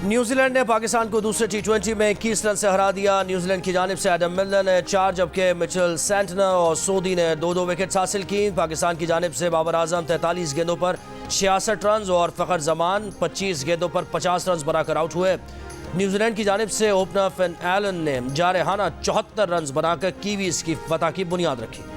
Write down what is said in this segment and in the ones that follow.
New Zealand ने पाकिस्तान को दूसरे T20 में 21 रन से हरा दिया। न्यूजीलैंड की जानिब से एडम मिलर ने 4 जबकि मिचेल सेंटनर और सोदी ने 2-2 विकेट्स हासिल की। पाकिस्तान की जानिब से बाबर आजम 43 गेंदों पर 66 रन और फ़खर जमान 25 गेंदों पर 50 रन बनाकर आउट हुए। न्यूजीलैंड की जानिब से ओपनर फिन एलन ने जारहाना 74 रन बनाकर कीवीज की फतह की बुनियाद रखी।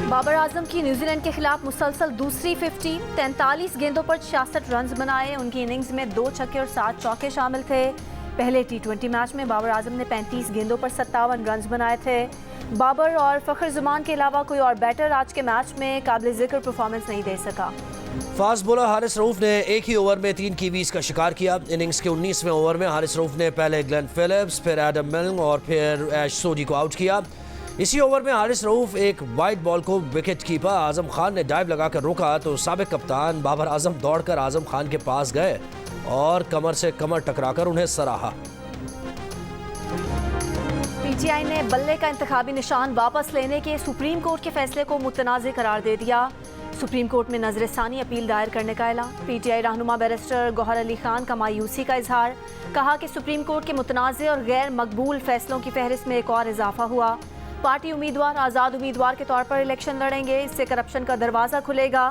बाबर आजम की न्यूजीलैंड के खिलाफ मुसलसल दूसरी 50, 43 गेंदों पर 66 रन बनाए। उनकी इनिंग्स में 2 छक्के और 7 चौके शामिल थे। पहले T20 मैच में बाबर आजम ने 35 गेंदों पर 57 रन बनाए थे। बाबर और फ़खर जमान के अलावा कोई और बैटर आज के मैच में काबिल जिक्र परफॉर्मेंस नहीं दे सका। फास्ट बॉलर हारिस रऊफ ने एक ही ओवर में 3 कीवीज का शिकार किया। इनिंग्स के 19वें ओवर में हारिस रऊफ ने पहले ग्लेन फिलिप्स, फिर एडम मिलर और फिर ऐश सोडी को आउट किया। इसी ओवर में हारिस रऊफ एक वाइड बॉल को विकेट कीपर आजम खान ने डाइव लगाकर रोका तो साबिक कप्तान बाबर आजम दौड़कर आजम खान के पास गए और कमर से कमर टकराकर उन्हें सराहा। पीटीआई ने बल्ले का इंतखाबी निशान वापस लेने के सुप्रीम कोर्ट के फैसले को मुतनाज़ करार दे दिया। सुप्रीम कोर्ट में नजरसानी अपील दायर करने का ऐलान। पीटीआई रहनुमा बैरिस्टर गौहर अली खान का मायूसी का इजहार। कहा कि सुप्रीम कोर्ट के मुतनाज़ और गैर मकबूल फैसलों की फहरिस्त में एक और इजाफा हुआ। पार्टी उम्मीदवार आज़ाद उम्मीदवार के तौर पर इलेक्शन लड़ेंगे, इससे करप्शन का दरवाज़ा खुलेगा।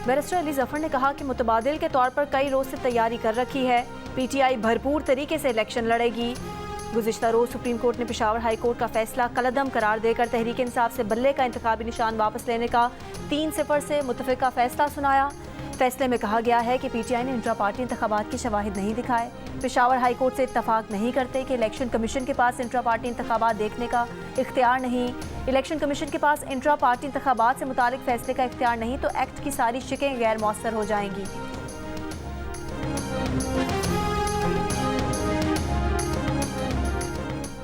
बैरिस्टर अली जफर ने कहा कि मुतबादिल के तौर पर कई रोज से तैयारी कर रखी है। पीटीआई भरपूर तरीके से इलेक्शन लड़ेगी। गुज़िश्ता रोज सुप्रीम कोर्ट ने पेशावर हाई कोर्ट का फैसला कलअदम करार देकर तहरीक इंसाफ से बल्ले का इंतखाबी निशान वापस लेने का 3-0 से मुतफ़िका फैसला सुनाया। फैसले में कहा गया है कि पीटीआई ने इंट्रा पार्टी इंतखाबात के शवाहिद नहीं दिखाए। पेशावर हाई कोर्ट से इत्तफाक नहीं करते कि इलेक्शन कमीशन के पास इंट्रा पार्टी इंतखाबात देखने का इख्तियार नहीं। इलेक्शन कमीशन के पास इंट्रा पार्टी इंतखाबात से मुतालिक फैसले का इख्तियार नहीं तो एक्ट की सारी शिकें गैर मौसर हो जाएंगी।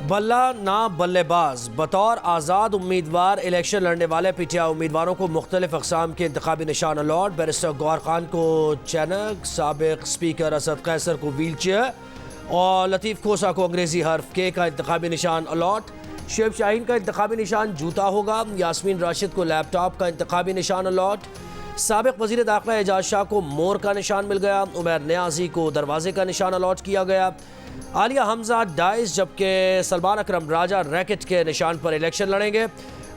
बल्ला ना बल्लेबाज बतौर आज़ाद उम्मीदवार इलेक्शन लड़ने वाले पीटीआई उम्मीदवारों को मुख्तलिफ अक़साम के इंतखाबी निशान अलॉट। बैरिस्टर गौहर खान को चैनक, साबिक स्पीकर असद कैसर को व्हील चेयर और लतीफ़ खोसा को अंग्रेज़ी हर्फ के का इंतखाबी निशान अलॉट। शेब शाहीन का इंतखाबी निशान जूता होगा। यास्मीन राशिद को लैपटॉप का इंतखाबी निशान अलॉट। साबिक वज़ीर दाखिला एजाज शाह को मोर का निशान मिल गया। उमैर नियाज़ी को दरवाजे का निशान अलॉट किया गया। आलिया हमजा डाइस जबकि सलमान अकरम राजा रैकेट के निशान पर इलेक्शन लड़ेंगे।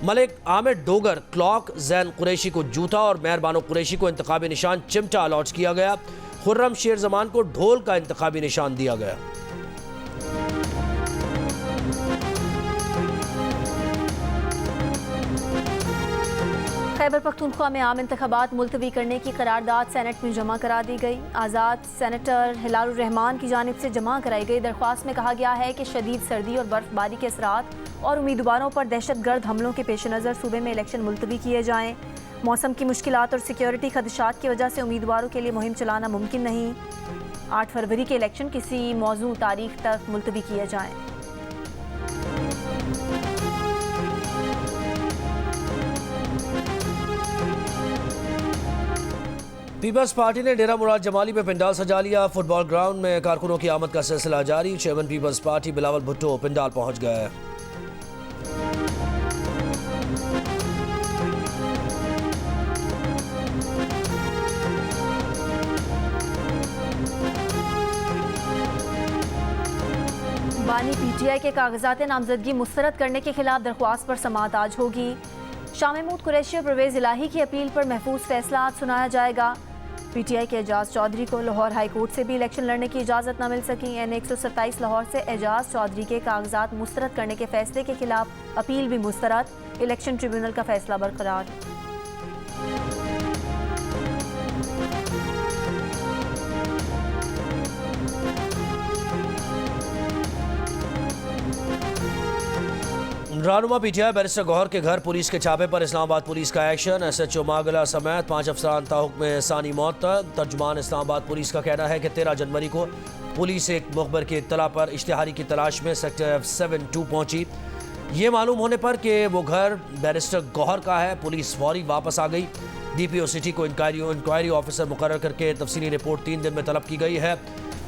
मलिक आमिर डोगर क्लॉक, जैन कुरैशी को जूता और मेहरबानो कुरैशी को इंतखाबी निशान चिमटा अलॉट किया गया। खुर्रम शेर जमान को ढोल का इंतखाबी निशान दिया गया। खैबर पख्तूनख्वा में आम इंतखाबात मुलतवी करने की करारदाद सेनेट में जमा करा दी गई। आज़ाद सेनेटर हिलालुर रहमान की जानिब से जमा कराई गई दरख्वास्त में कहा गया है कि शदीद सर्दी और बर्फबारी के असरात और उम्मीदवारों पर दहशतगर्द हमलों के पेश नज़र सूबे में इलेक्शन मुलतवी किए जाएँ। मौसम की मुश्किलात और सिक्योरिटी खदशात की वजह से उम्मीदवारों के लिए मुहिम चलाना मुमकिन नहीं। 8 फरवरी के इलेक्शन किसी मौजू तारीख तक मुलतवी किए जाएँ। पीपल्स पार्टी ने डेरा मुराद जमाली में पंडाल सजा लिया। फुटबॉल ग्राउंड में कारकुनों की आमद का सिलसिला जारी। Chairman people's party Bilawal Bhutto pandal पहुंच गए। बानी पीटीआई के कागजात नामजदगी मुस्तरद करने के खिलाफ दरख्वास्त पर समाअत आज होगी। शाह महमूद कुरैशी और परवेज इलाही की अपील पर महफूज फैसला आज सुनाया जाएगा। पीटीआई के एजाज चौधरी को लाहौर हाई कोर्ट से भी इलेक्शन लड़ने की इजाज़त न मिल सकी। N127 लाहौर से एजाज चौधरी के कागजात मुस्तरद करने के फैसले के खिलाफ अपील भी मुस्तरद। इलेक्शन ट्रिब्यूनल का फैसला बरकरार। रहनुमा पीटीआई बैरिस्टर गौहर के घर पुलिस के छापे पर इस्लामाबाद पुलिस का एक्शन। SHO मागला समेत 5 अफसरान ताहुक्म सानी मौत। तर्जुमान इस्लामाबाद पुलिस का कहना है कि 13 जनवरी को पुलिस एक मुखबर की इत्तला पर इश्तिहारी की तलाश में सेक्टर F72 पहुंची। ये मालूम होने पर कि वो घर बैरिस्टर गौहर का है, पुलिस फौरी वापस आ गई। DPO सिटी को इंक्वायरी ऑफिसर मुकर्रर करके तफसीली रिपोर्ट 3 दिन में तलब की गई है।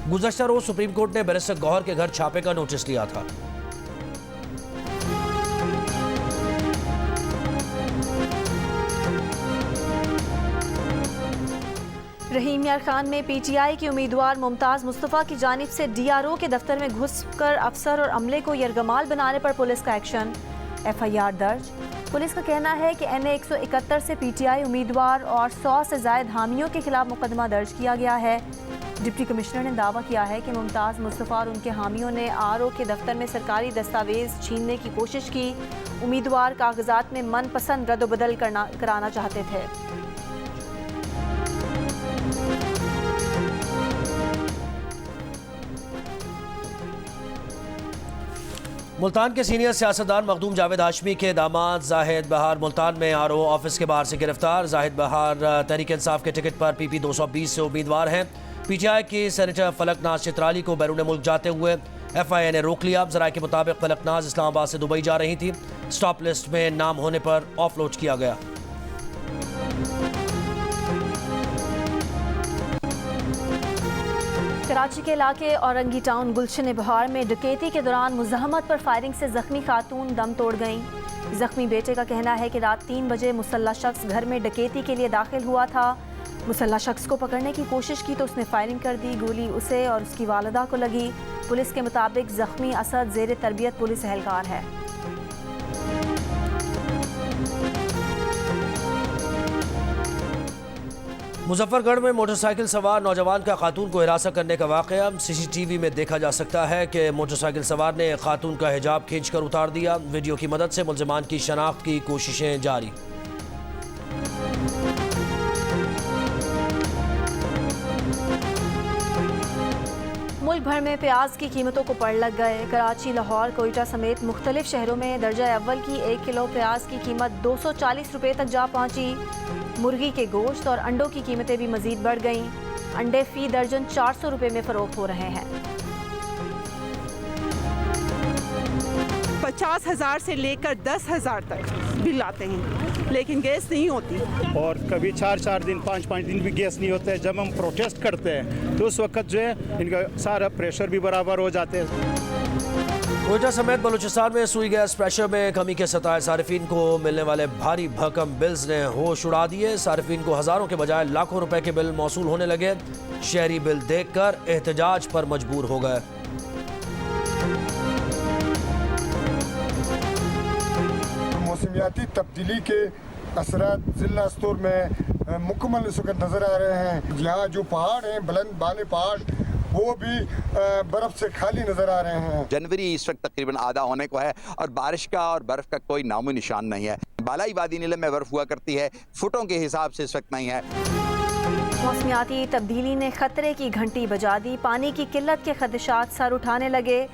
गुज़श्ता रोज सुप्रीम कोर्ट ने बैरिस्टर गौहर के घर छापे का नोटिस लिया था। रहीम यार खान में पीटीआई की उम्मीदवार मुमताज़ मुस्तफ़ा की जानिब से डीआरओ के दफ्तर में घुसकर अफसर और अमले को यरगमाल बनाने पर पुलिस का एक्शन, एफआईआर दर्ज। पुलिस का कहना है कि NA 171 से पीटीआई उम्मीदवार और 100 से जायद हामियों के खिलाफ मुकदमा दर्ज किया गया है। डिप्टी कमिश्नर ने दावा किया है कि मुमताज़ मुस्तफ़ा और उनके हामियों ने RO के दफ्तर में सरकारी दस्तावेज छीनने की कोशिश की। उम्मीदवार कागजात में मनपसंद रद्द-बदल कराना चाहते थे। मुल्तान के सीनियर सियासतदान मखदूम जावेद हाशमी के दामाद जाहिद बहार मुल्तान में RO ऑफिस के बाहर से गिरफ्तार। जाहिद बहार तहरीक इंसाफ के टिकट पर PP 220 से उम्मीदवार हैं। PTI की सेनेटर फलकनाज चित्राली को बैरून मुल्क जाते हुए FIA ने रोक लिया। ज़राए के मुताबिक फलकनाज इस्लामाबाद से दुबई जा रही थी। स्टॉप लिस्ट में नाम होने पर ऑफलोड किया गया। कराची के इलाके औरंगी टाउन गुलशन बहार में डकैती के दौरान मुज़ाहमत पर फायरिंग से जख्मी खातून दम तोड़ गईं। जख्मी बेटे का कहना है कि रात 3 बजे मुसल्ला शख्स घर में डकैती के लिए दाखिल हुआ था। मुसल्ला शख्स को पकड़ने की कोशिश की तो उसने फायरिंग कर दी। गोली उसे और उसकी वालिदा को लगी। पुलिस के मुताबिक जख्मी असद ज़ेर तरबियत पुलिस एहलकार है। मुजफ्फरगढ़ में मोटरसाइकिल सवार नौजवान का खातून को हिरासत करने का वाक़या CCTV में देखा जा सकता है कि मोटरसाइकिल सवार ने खातून का हिजाब खींचकर उतार दिया। वीडियो की मदद से मुल्ज़िमान की शनाख्त की कोशिशें जारी। मुल्क भर में प्याज की कीमतों को पड़ लग गए। कराची, लाहौर, कोयटा समेत मुख्तलिफ शहरों में दर्जा अव्वल की 1 किलो प्याज की कीमत 240 रुपये तक जा पहुंची। मुर्गी के गोश्त और अंडों की कीमतें भी मजीद बढ़ गईं। अंडे फी दर्जन 400 रुपये में फरोख्त हो रहे हैं। 50,000 से लेकर 10,000 तक बिल आते हैं, लेकिन गैस नहीं होती। और कभी 4-4 दिन 5-5 दिन भी गैस नहीं होता है। जब हम प्रोटेस्ट करते हैं तो उस वक्त जो है इनका सारा प्रेशर भी बराबर हो जाते हैं। कोयटा समेत बलूचिस्तान में सुई गैस प्रेशर में कमी के सताए सारिफीन को मिलने वाले भारी भरकम बिल्स ने होश उड़ा दिए। सारिफीन को हज़ारों के बजाय लाखों रुपए के बिल मौसूल होने लगे। शहरी बिल देखकर एहतजाज पर मजबूर हो गए। मौसमियाती तब्दीली के असरात जिला स्टोर में मुकम्मल इस वक्त नज़र आ रहे हैं। यहाँ जो पहाड़ हैं, बुलंद बाने पहाड़, वो भी बर्फ से खाली नजर आ रहे हैं। जनवरी इस वक्त तकरीबन आधा होने को है और बारिश का और बर्फ का कोई नामो निशान नहीं है। बालाई वादी नीलम में बर्फ हुआ करती है, फुटों के हिसाब से इस वक्त नहीं है। मौसमियाती तब्दीली ने खतरे की घंटी बजा दी। पानी की किल्लत के खदशात सर उठाने लगे।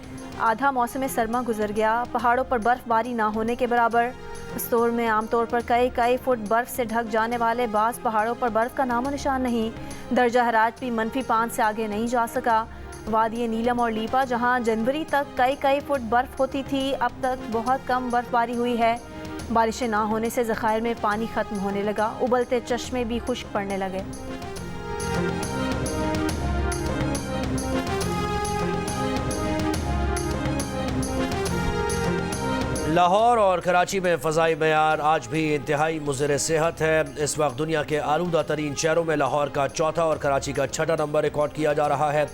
आधा मौसम सरमा गुजर गया। पहाड़ों पर बर्फबारी ना होने के बराबर। स्टोर में आमतौर पर कई फुट बर्फ से ढक जाने वाले बाज़ पहाड़ों पर बर्फ का नामो निशान नहीं। दर्जा हरारत भी -5 से आगे नहीं जा सका। वादी नीलम और लीपा, जहां जनवरी तक कई फुट बर्फ होती थी, अब तक बहुत कम बर्फबारी हुई है। बारिशें ना होने से ज़खायर में पानी ख़त्म होने लगा। उबलते चश्मे भी खुश्क पड़ने लगे। लाहौर और कराची में फ़ज़ाई मयार आज भी इंतहाई मुज़र सेहत है। इस वक्त दुनिया के आलूदा तरीन शहरों में लाहौर का 4था और कराची का 6ठा नंबर रिकॉर्ड किया जा रहा है।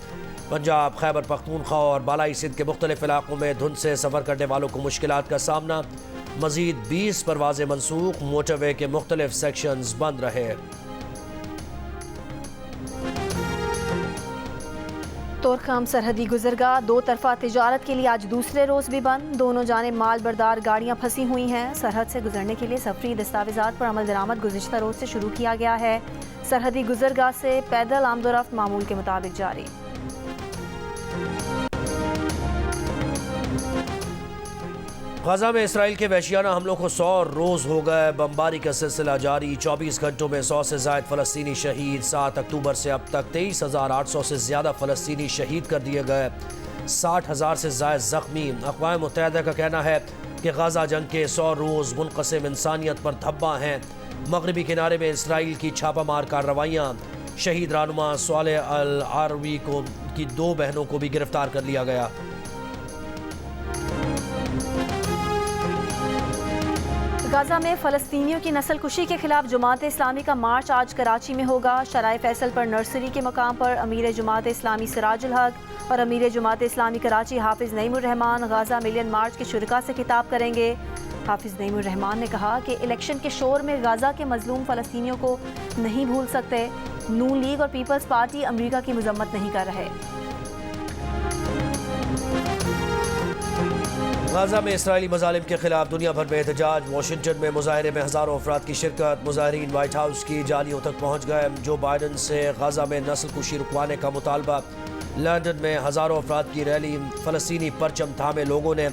पंजाब, खैबर पख्तूनख्वा और बालाई सिंध के मुख्तलिफ इलाकों में धुंध से सफ़र करने वालों को मुश्किलात का सामना। मज़ीद 20 परवाज़ें मनसूख। मोटरवे के मुख्तलिफ सेक्शंस बंद रहे। तोरखम सरहदी गुजरगाह दो तरफा तिजारत के लिए आज दूसरे रोज़ भी बंद। दोनों जानिब माल बरदार गाड़ियाँ फंसी हुई हैं। सरहद से गुजरने के लिए सफरी दस्तावेज़ात पर अमल दरामद गुज़िश्ता रोज़ से शुरू किया गया है। सरहदी गुजरगाह से पैदल आमदोरफ्त मामूल के मुताबिक जारी। गजा में इसराइल के वहशियाना हमलों को 100 रोज़ हो गए। बमबारी का सिलसिला जारी। 24 घंटों में 100 से ज़ायद फ़लस्तीनी शहीद। 7 अक्टूबर से अब तक 23,800 से ज़्यादा फ़लस्तीनी शहीद कर दिए गए। 60,000 से ज़ायद ज़ख्मी। अक़वाम मुत्तहिदा का कहना है कि गजा जंग के 100 रोज़ मुनक़सिम इंसानियत पर धब्बा हैं। मगरबी किनारे में इसराइल की छापामार कार्रवाइयाँ। शहीद रहनुमा सालेह अल आरवी की 2 बहनों को भी गिरफ्तार कर लिया गया। गाजा में फ़लस्तीनियों की नस्लकुशी के खिलाफ जमात इस्लामी का मार्च आज कराची में होगा। शराय फैसल पर नर्सरी के मकाम पर अमीर जमात इस्लामी सिराजुल हक और अमीर जमात इस्लामी कराची हाफिज़ नईमुर रहमान गाजा मिलियन मार्च के शुरका से खिताब करेंगे। हाफिज़ नईमुर रहमान ने कहा कि इलेक्शन के शोर में गाजा के मजलूम फ़लस्तीनियों को नहीं भूल सकते। नून लीग और पीपल्स पार्टी अमरीका की मजम्मत नहीं कर रहे। गाजा में इसराइली मजालिम के खिलाफ दुनिया भर में एहतजाज। वाशिंगटन में मुजाहरे में हज़ारों अफराद की शिरकत। मुजाहरीन वाइट हाउस की जालियों तक पहुँच गए। जो बाइडन से गाजा में नस्लकुशी रुकवाने का मुतालबा। लंदन में हज़ारों अफराद की रैली। फ़लस्तीनी परचम थामे लोगों ने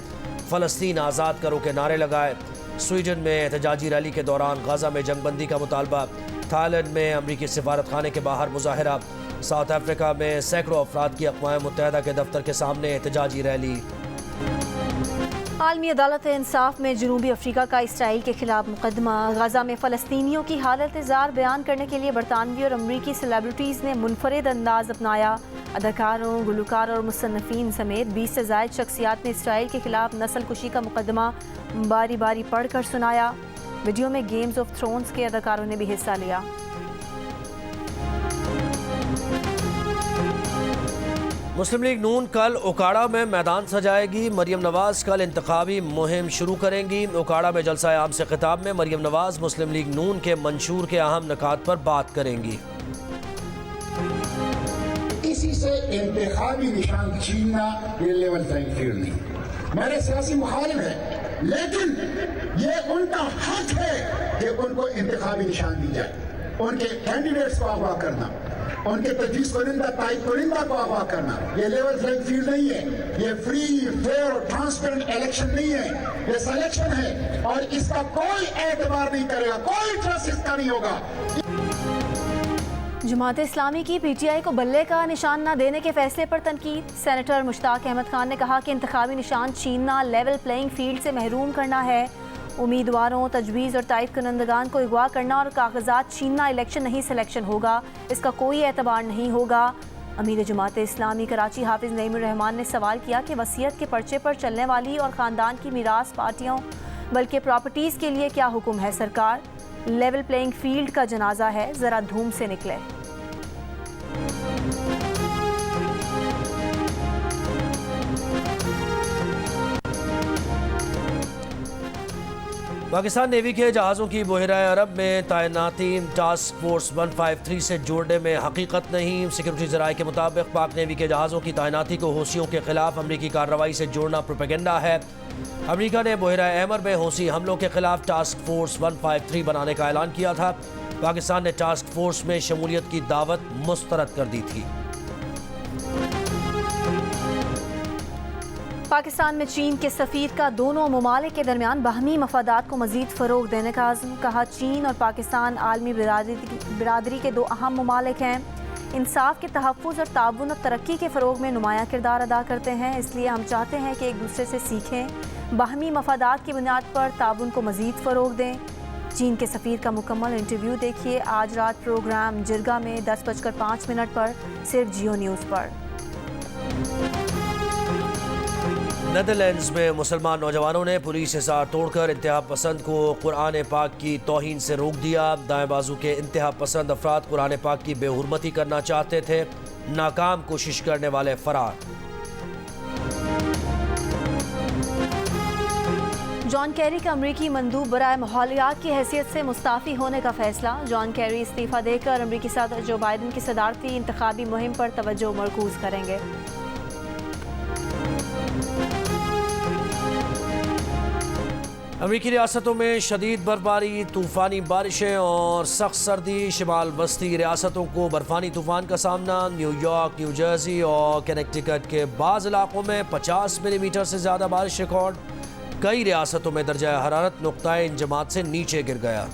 फ़लस्तीन आज़ाद करो के नारे लगाए। स्वीडन में एहतजाजी रैली के दौरान गाजा में जंगबंदी का मुतालबा। थाईलैंड में अमरीकी सिफारत खाने के बाहर मुजाहरा। साउथ अफ्रीका में सैकड़ों अफराद की अक़वाम मुत्तहिदा के दफ्तर के सामने एहतजाजी रैली। आलमी अदालत इंसाफ में जनूबी अफ्रीका का इसराइल के खिलाफ मुकदमा। गाजा में फ़लस्तीनियों की हालत ज़ार बयान करने के लिए बरतानवी और अमरीकी सेलिब्रिटीज़ ने मुनफरिद अंदाज अपनाया। अदाकारों, गुलकार और मुसन्निफ़ीन समेत 20 से ज़ायद शख्सियात ने इसराइल के खिलाफ नस्लकुशी का मुकदमा बारी बारी पढ़ कर सुनाया। वीडियो में गेम्स ऑफ थ्रोन्स के अदाकारों ने भी हिस्सा लिया। मुस्लिम लीग नून कल ओकाड़ा में मैदान सजाएगी। मरियम नवाज कल इंतखाबी मुहिम शुरू करेंगी। ओकाड़ा में जलसा आम से खिताब में मरियम नवाज मुस्लिम लीग नून के मंशूर के अहम निकात पर बात करेंगी। इसी से इंतखाबी निशान छीनना ये लेवल प्लेइंग फील्ड नहीं। मेरे सियासी मुखालिफ है, लेकिन ये उनका हक है कि उनको इंतखाबी निशान दी जाए। उनके कैंडिडेट्स को अगवा करना, उनके तजवीज़ कुरिंदा तायद कुरिंदा को अगवा करना, ये लेवल प्लेइंग फील्ड नहीं है। ये फ्री, फेयर और ट्रांसपेरेंट इलेक्शन नहीं है, ये सिलेक्शन है और इसका कोई एतबार नहीं करेगा, कोई ट्रस्ट इसका नहीं होगा। जमात इस्लामी की पीटीआई को बल्ले का निशान न देने के फैसले पर तनकीद। सेनेटर मुश्ताक अहमद खान ने कहा कि इंतखाबी निशान छीनना लेवल प्लेइंग फील्ड से महरूम करना है। उम्मीदवारों, तजवीज़ और तायद कुनंदगान को अगवा करना और कागजात छीनना इलेक्शन नहीं सिलेक्शन होगा, इसका कोई एतबार नहीं होगा। अमीर जमात इस्लामी कराची हाफिज़ नईमुर रहमान ने सवाल किया कि वसीयत के पर्चे पर चलने वाली और ख़ानदान की मीरास पार्टियों बल्कि प्रॉपर्टीज़ के लिए क्या हुक्म है सरकार। लेवल प्लेइंग फील्ड का जनाजा है, ज़रा धूम से निकले। पाकिस्तान नेवी के जहाज़ों की बहराए अरब में तैनाती टास्क फोर्स 153 से जोड़ने में हकीकत नहीं। सिक्योरिटी ज़राए के मुताबिक पाक नेवी के जहाज़ों की तैनाती को हौसियों के खिलाफ अमरीकी कार्रवाई से जोड़ना प्रोपेगेंडा है। अमरीका ने बहराए अहमर में हौसी हमलों के खिलाफ टास्क फोर्स 153 बनाने का ऐलान किया था। पाकिस्तान ने टास्क फोर्स में शमूलियत की दावत मुस्तरद कर दी थी। पाकिस्तान में चीन के सफ़ीर का दोनों ममालिक के दरमियान बाहमी मफादात को मज़ीद फ़रोग़ देने का आज़म। कहा, चीन और पाकिस्तान आलमी बिरादरी के दो अहम ममालिक हैं। इंसाफ के तहफ़्फ़ुज़ और ताउन और तरक्की के फ़रोग़ में नुमायाँ किरदार अदा करते हैं। इसलिए हम चाहते हैं कि एक दूसरे से सीखें, बाहमी मफादात की बुनियाद पर ताउन को मज़ीद फ़रोग़ दें। चीन के सफ़ीर का मुकम्मल इंटरव्यू देखिए आज रात प्रोग्राम जिरगा में 10:05 पर, सिर्फ जियो न्यूज़ पर। नेदरलैंड्स में मुसलमान नौजवानों ने पुलिस हिसार तोड़कर इंतहा पसंद को कुरान पाक की तौहीन से रोक दिया। दाएं बाजू के इंतहा पसंद अफराद कुरान पाक की बेहुरमती करना चाहते थे। नाकाम कोशिश करने वाले फरार। जॉन कैरी का अमरीकी मंदूब बराए माहौलियात की हैसियत से मुस्ताफ़ी होने का फैसला। जॉन कैरी इस्तीफ़ा देकर अमरीकी सदर जो बाइडन की सदारती इंतखाबी मुहिम पर तवज्जो मरकूज़ करेंगे। अमरीकी रियासतों में शदीद बर्फबारी, तूफ़ानी बारिशें और सख्त सर्दी। शिमाल वस्ती रियासतों को बर्फानी तूफ़ान का सामना। न्यूयॉर्क, न्यू जर्सी और कनेक्टिकट के बाज़ इलाकों में 50 मिलीमीटर से ज़्यादा बारिश रिकॉर्ड। कई रियासतों में दर्जा हरारत नुक्ताए इंजमात से नीचे गिर गया।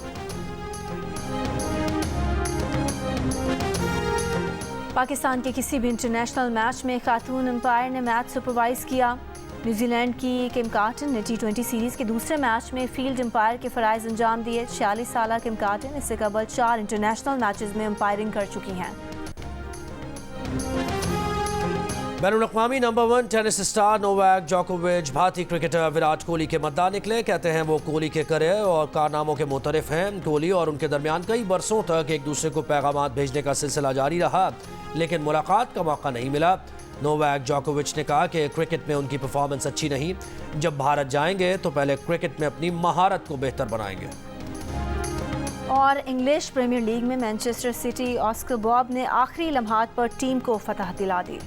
पाकिस्तान के किसी भी इंटरनेशनल मैच में खातून अंपायर ने मैच सुपरवाइज किया। न्यूजीलैंड की किम कार्टन ने T20 सीरीज़ के दूसरे मैच में फील्ड अंपायर के फ़राइज़ अंजाम दिए। 46 साला किम कार्टन इससे कबल 4 इंटरनेशनल मैचेस में अंपायरिंग कर चुकी हैं। बैनुल-अक़वामी नंबर 1 टेनिस स्टार नोवाक जोकोविच भारतीय क्रिकेटर विराट कोहली के मद्दाह निकले। कहते हैं वो कोहली के करियर और कारनामों के मुतरिफ हैं। कोहली और उनके दरमियान कई बरसों तक एक दूसरे को पैगामात भेजने का सिलसिला जारी रहा, लेकिन मुलाकात का मौका नहीं मिला। नोवाक जोकोविच ने कहा कि क्रिकेट में उनकी परफॉर्मेंस अच्छी नहीं, जब भारत जाएंगे तो पहले क्रिकेट में अपनी महारत को बेहतर बनाएंगे। और इंग्लिश प्रीमियर लीग में मैनचेस्टर सिटी ऑस्कर बॉब ने आखिरी लम्हात पर टीम को फतह दिला दी।